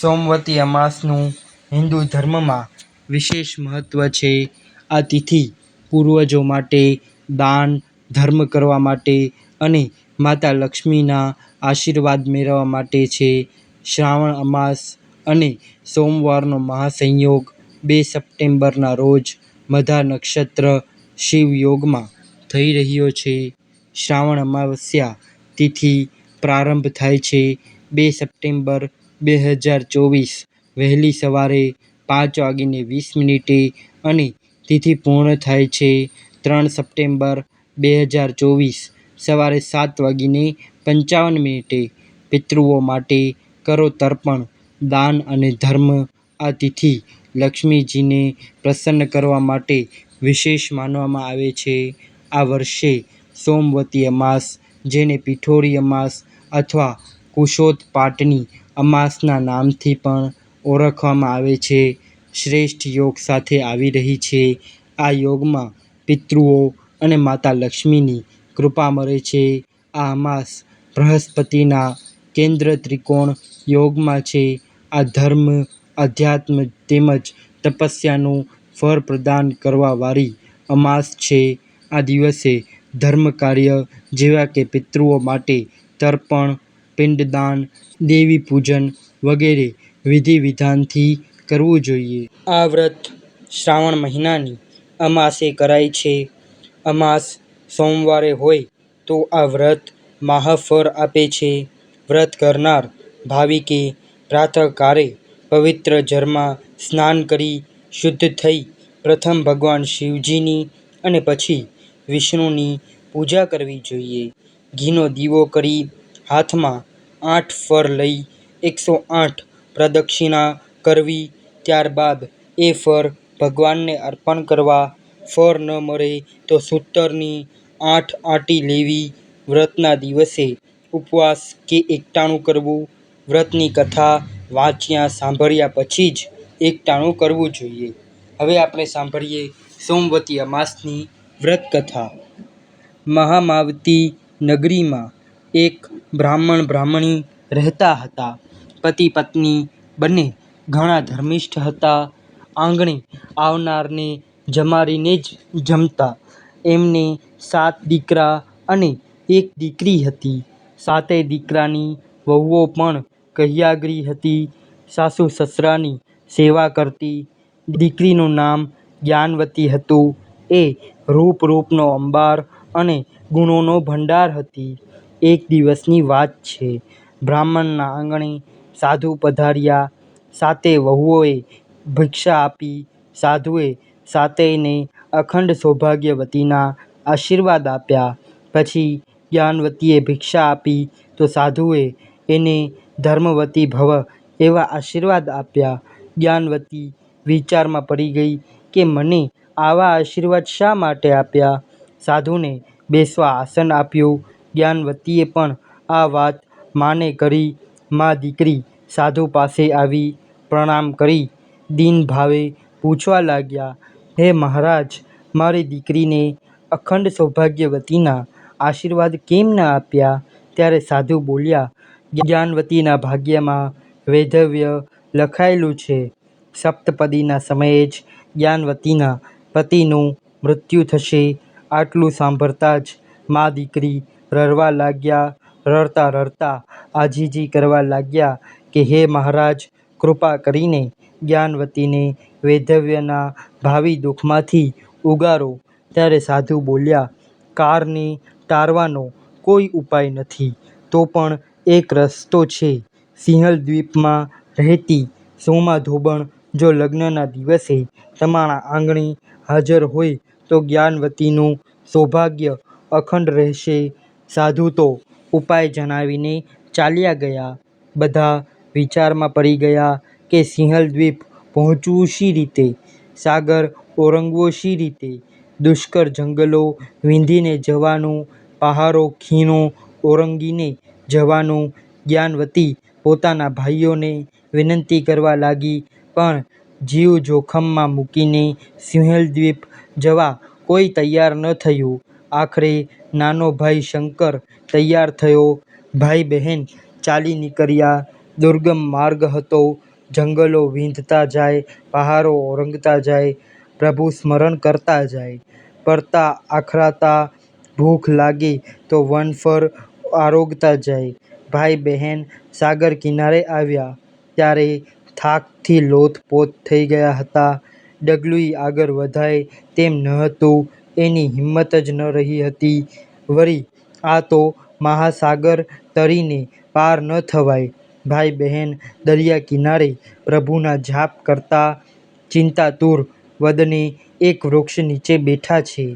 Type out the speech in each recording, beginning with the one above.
સોમવતી અમાસનું હિન્દુ ધર્મમાં વિશેષ મહત્વ છે. આ તિથિ પૂર્વજો માટે દાન ધર્મ કરવા માટે અને માતા લક્ષ્મીના આશીર્વાદ મેળવવા માટે છે. શ્રાવણ અમાસ અને સોમવારનો મહાસંયોગ 2 સપ્ટેમ્બરના રોજ મધા નક્ષત્ર શિવ યોગમાં થઈ રહ્યો છે. શ્રાવણ અમાવસ્યા તિથિ પ્રારંભ થાય છે 2 સપ્ટેમ્બર 2024 વહેલી સવારે 5:20 અને તિથિ પૂર્ણ થાય છે 3 સપ્ટેમ્બર 2024 સવારે 7:55. પિતૃઓ માટે કરો તર્પણ, દાન અને ધર્મ. આ તિથિ લક્ષ્મીજીને પ્રસન્ન કરવા માટે વિશેષ માનવામાં આવે છે. આ વર્ષે સોમવતી અમાસ, જેને પિઠોરી અમાસ અથવા કુશોથપાટની અમાસના નામથી પણ ઓળખવામાં આવે છે, શ્રેષ્ઠ યોગ સાથે આવી રહી છે. આ યોગમાં પિતૃઓ અને માતા લક્ષ્મીની કૃપા મળે છે. આ અમાસ બૃહસ્પતિના કેન્દ્ર ત્રિકોણ યોગમાં છે. આ ધર્મ, અધ્યાત્મ તેમજ તપસ્યાનું ફળ પ્રદાન કરવાવાળી અમાસ છે. આ દિવસે ધર્મ કાર્ય જેવા કે પિતૃઓ માટે તર્પણ, પિંડદાન, દેવી પૂજન વગેરે વિધિ-વિધાનથી કરવું જોઈએ. આ વ્રત શ્રાવણ મહિનાની અમાસે કરાય છે. અમાસ સોમવારે હોય તો આ વ્રત મહાફળ આપે છે. વ્રત કરનાર ભાવિકે પ્રાતઃકાળે પવિત્ર જળમાં સ્નાન કરી શુદ્ધ થઈ પ્રથમ ભગવાન શિવજીની અને પછી વિષ્ણુની પૂજા કરવી જોઈએ. ઘીનો દીવો કરી હાથમાં 8 ફળ લઈ 108 પ્રદક્ષિણા કરવી. ત્યારબાદ એ ફળ ભગવાનને અર્પણ કરવા. ફળ ન મળે તો સૂતરની 8 આંટી લેવી. વ્રતના દિવસે ઉપવાસ કે એકટાણું કરવું. વ્રતની કથા વાંચ્યા સાંભળ્યા પછી જ એકટાણું કરવું જોઈએ. હવે આપણે સાંભળીએ સોમવતી અમાસની વ્રત કથા. મહામાવતી નગરીમાં એક બ્રાહ્મણ-બ્રાહ્મણી રહેતા હતા. પતિ-પત્ની બંને ઘણા ધર્મિષ્ઠ હતા. આંગણે આવનારને જમાડીને જ જમતા. એમને 7 દીકરા અને 1 દીકરી હતી. 7 દીકરાની વહુઓ પણ કહ્યાગરી હતી. સાસુ-સસરાની સેવા કરતી. દીકરીનું નામ જ્ઞાનવતી હતું. એ રૂપનો અંબાર અને ગુણોનો ભંડાર હતી. એક દિવસની વાત છે. બ્રાહ્મણના આંગણે સાધુ પધાર્યા. 7 વહુઓએ ભિક્ષા આપી. સાધુએ 7યને અખંડ સૌભાગ્યવતીના આશીર્વાદ આપ્યા. પછી જ્ઞાનવતીએ ભિક્ષા આપી તો સાધુએ એને ધર્મવતી ભવ એવા આશીર્વાદ આપ્યા. જ્ઞાનવતી વિચારમાં પડી ગઈ કે મને આવા આશીર્વાદ શા માટે આપ્યા? સાધુને બેસવા આસન આપ્યું. જ્ઞાનવતીએ પણ આ વાત માને કરી. દીકરી સાધુ પાસે આવી પ્રણામ કરી દીનભાવે પૂછવા લાગ્યા, હે મહારાજ, મારી દીકરીને અખંડ સૌભાગ્યવતીના આશીર્વાદ કેમ ન આપ્યા? ત્યારે સાધુ બોલ્યા, જ્ઞાનવતીના ભાગ્યમાં વૈધવ્ય લખાયેલું છે. સપ્તપદીના સમયે જ જ્ઞાનવતીના પતિનું મૃત્યુ થશે. આટલું સાંભળતા જ દીકરી રડવા લાગ્યા. રડતા રડતા આજીજી કરવા લાગ્યા કે હે મહારાજ, કૃપા કરીને જ્ઞાનવતીને વૈધવ્યના ભાવિ દુઃખમાંથી ઉગારો. ત્યારે સાધુ બોલ્યા, કાળને ટાળવાનો કોઈ ઉપાય નથી, તો પણ એક રસ્તો છે. સિંહલદ્વીપમાં રહેતી સોમાધોબણ જો લગ્નના દિવસે તમારા આંગણે હાજર હોય તો જ્ઞાનવતીનું સૌભાગ્ય અખંડ રહેશે. સાધુ તો ઉપાય જણાવીને ચાલ્યા ગયા. બધા વિચારમાં પડી ગયા કે સિંહલદ્વીપ પહોંચવું શી રીતે? સાગર ઓળંગવો શી રીતે? દુષ્કર જંગલો વીંધીને જવાનું, પહાડો ખીણો ઓળંગીને જવાનું. જ્ઞાનવતી પોતાના ભાઈઓને વિનંતી કરવા લાગી, પણ જીવ જોખમમાં મૂકીને સિંહલદ્વીપ જવા કોઈ તૈયાર ન થયું. આખરે નાનો ભાઈ શંકર તૈયાર થયો. ભાઈ બહેન ચાલી નીકળ્યા. દુર્ગમ માર્ગ હતો. જંગલો વીંધતા જાય, પહાડો ઓળંગતા જાય, પ્રભુ સ્મરણ કરતા જાય. પડતા આખરાતા ભૂખ લાગે તો વનફળ આરોગતા જાય. ભાઈ બહેન સાગર કિનારે આવ્યા ત્યારે થાકથી લોથપોથ થઈ ગયા હતા. ડગલુંય આગળ વધાય તેમ ન હતું. એની હિંમત જ ન રહી હતી. વળી આ તો મહાસાગર તરીને પાર ન થવાય. ભાઈ બહેન દરિયા કિનારે પ્રભુના જાપ કરતા ચિંતાતુર વદને એક વૃક્ષ નીચે બેઠા છે.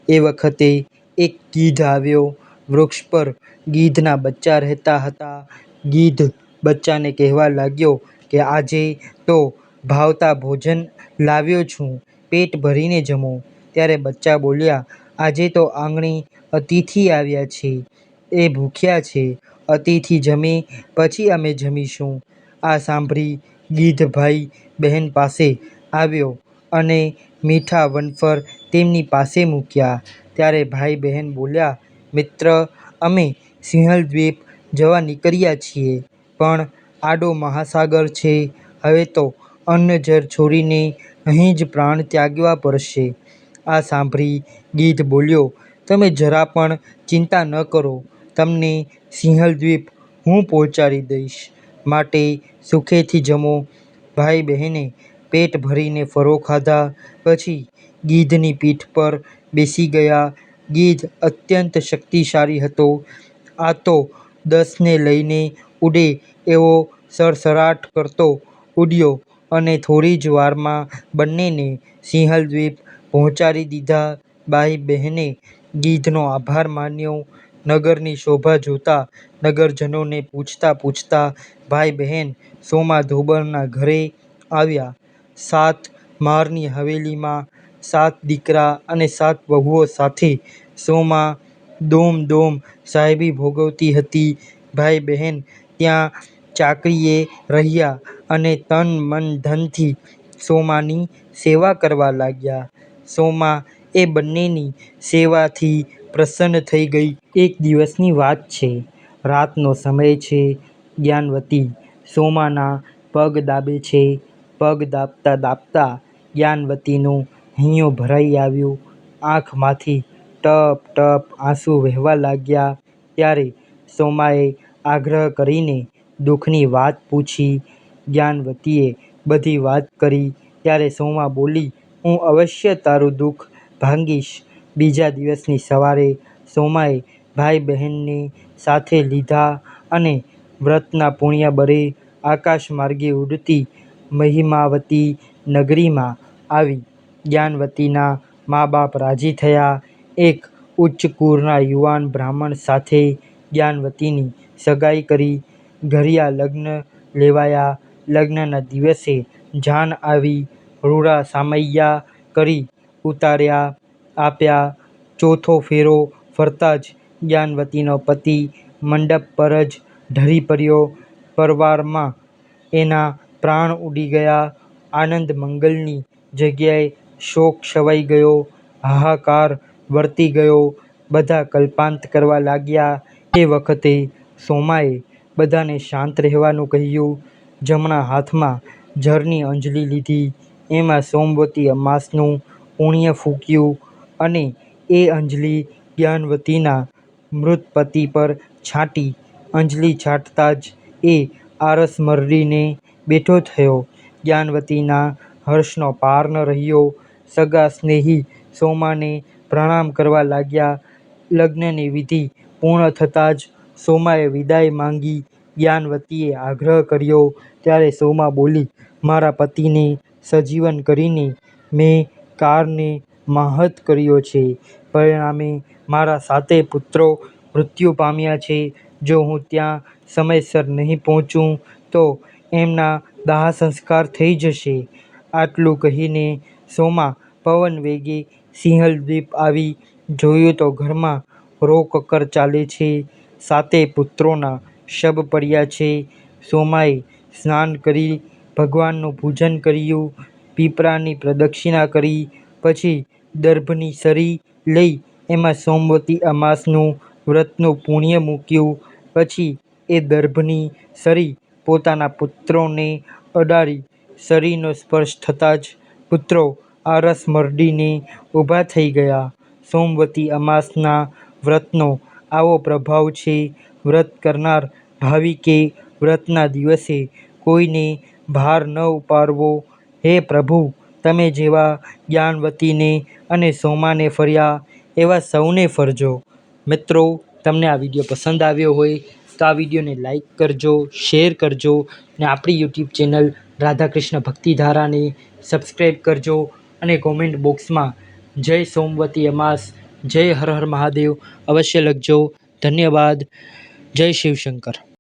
એ વખતે એક ગીધ આવ્યો. વૃક્ષ પર ગીધના બચ્ચા રહેતા હતા. ગીધ બચ્ચાને કહેવા લાગ્યો કે આજે તો ભાવતા ભોજન લાવ્યો છું, પેટ ભરીને જમો. ત્યારે બચ્ચા બોલ્યા, આજે તો આંગણે અતિથિ આવ્યા છે, એ ભૂખ્યા છે. અતિથિ જમે પછી અમે જમીશું. આ સાંભળી ગીધ ભાઈ બહેન પાસે આવ્યો અને મીઠા વનફળ તેમની પાસે મૂક્યા. ત્યારે ભાઈ બહેન બોલ્યા, મિત્ર, અમે સિંહલદ્વીપ જવા નીકળ્યા છીએ, પણ આડો મહાસાગર છે. હવે તો અન્ન જળ છોડીને અહીં જ પ્રાણ ત્યાગવા પડશે. આ સાંભળી ગીધ બોલ્યો, તમે જરા પણ ચિંતા ન કરો. તમને સિંહલદ્વીપ હું પહોંચાડી દઈશ. માટે સુખેથી જમો. ભાઈ બહેને પેટ ભરીને ફળો ખાધા પછી ગીધની પીઠ પર બેસી ગયા. ગીધ અત્યંત શક્તિશાળી હતો. આ તો 10ને લઈને ઉડે એવો સડસડાટ કરતો ઉડ્યો અને થોડી જ વારમાં બંનેને સિંહલદ્વીપ પહોંચાડી દીધા. ભાઈ બહેને ગીધનો આભાર માન્યો. નગરની શોભા જોતા નગરજનોને પૂછતા પૂછતા ભાઈ બહેન સોમાધોબરના ઘરે આવ્યા. 7 માળની હવેલીમાં 7 દીકરા અને 7 વહુઓ સાથે સોમા દોમ દોમ સાહેબી ભોગવતી હતી. ભાઈ બહેન ત્યાં ચાકરીએ રહ્યા અને તન મન ધનથી સોમાની સેવા કરવા લાગ્યા. સોમા એ બંનેની સેવાથી પ્રસન્ન થઈ ગઈ. એક દિવસની વાત છે. રાતનો સમય છે. જ્ઞાનવતી સોમાના પગ દાબે છે. પગ દાબતા દાબતા જ્ઞાનવતીનું હૈયું ભરાઈ આવ્યું. આંખમાંથી ટપ ટપ આંસુ વહેવા લાગ્યા. ત્યારે સોમાએ આગ્રહ કરીને દુઃખની વાત પૂછી. જ્ઞાનવતીએ બધી વાત કરી. ત્યારે સોમા બોલી, હું અવશ્ય તારું દુઃખ ભાંગીશ. બીજા દિવસની સવારે સોમાએ ભાઈ બહેનને સાથે લીધા અને વ્રતના પુણ્યબળે આકાશમાર્ગે ઉડતી મહિમાવતી નગરીમાં આવી. જ્ઞાનવતીના મા બાપ રાજી થયા. એક ઉચ્ચ કુળના યુવાન બ્રાહ્મણ સાથે જ્ઞાનવતીની સગાઈ કરી. ઘડિયા લગ્ન લેવાયા. લગ્નના દિવસે જાન આવી. રૂડા સામૈયા કરી ઉતાર્યા આપ્યા. ચોથો ફેરો ફરતા જ જ્ઞાનવતીનો પતિ મંડપ પર જ ઢળી પડ્યો. પરવારમાં એના પ્રાણ ઉડી ગયા. આનંદ મંગલની જગ્યાએ શોક છવાઈ ગયો. હાહાકાર વર્તી ગયો. બધા કલ્પાંત કરવા લાગ્યા. એ વખતે સોમાએ બધાને શાંત રહેવાનું કહ્યું. જમણા હાથમાં જળની અંજલિ લીધી. એમાં સોમવતી અમાસનું પુણ્ય ફૂંક્યું અને એ અંજલિ જ્ઞાનવતીના મૃત પતિ પર છાંટી. અંજલિ છાંટતા જ એ આરસ મરડીને બેઠો થયો. જ્ઞાનવતીના હર્ષનો પાર ન રહ્યો. સગા સ્નેહી સોમાને પ્રણામ કરવા લાગ્યા. લગ્નની વિધિ પૂર્ણ થતાં જ સોમાએ વિદાય માંગી. જ્ઞાનવતીએ આગ્રહ કર્યો ત્યારે સોમા બોલી, મારા પતિને સજીવન કરીને મેં કાળને માહત કર્યો છે. પરિણામે મારા 7 પુત્રો મૃત્યુ પામ્યા છે. જો હું ત્યાં સમયસર નહીં પહોંચું તો એમના દાહ સંસ્કાર થઈ જશે. આટલું કહીને સોમા પવન વેગે સિંહલદ્વીપ આવી. જોયું તો ઘરમાં રોકકળ ચાલે છે. 7 પુત્રોના શબ પડ્યા છે. સોમાએ સ્નાન કરી ભગવાનનું પૂજન કર્યું. પીપળાની પ્રદક્ષિણા કરી. પછી દર્ભની સરી લઈ એમાં સોમવતી અમાસનું વ્રતનું પુણ્ય મૂક્યું. પછી એ દર્ભની સરી પોતાના પુત્રોને અડાડી શરીરનો સ્પર્શ થતાં જ પુત્રો આરસ મરડીને ઊભા થઈ ગયા. સોમવતી અમાસના વ્રતનો આવો પ્રભાવ છે. વ્રત કરનાર ભાવિકે વ્રતના દિવસે કોઈને ભાર ન ઉપાડવો. હે પ્રભુ, તમે જેવા જ્ઞાનવતીને અને સોમાને ફર્યા એવા સૌને ફરજો. મિત્રો, તમને આ વિડીયો પસંદ આવ્યો હોય તો આ વિડીયોને લાઈક કરજો, શેર કરજો અને આપણી યુટ્યુબ ચેનલ રાધાકૃષ્ણ ભક્તિધારાને સબસ્ક્રાઈબ કરજો અને કોમેન્ટ બોક્સમાં જય સોમવતી અમાસ, જય હર હર મહાદેવ અવશ્ય લખજો. ધન્યવાદ. જય શિવશંકર.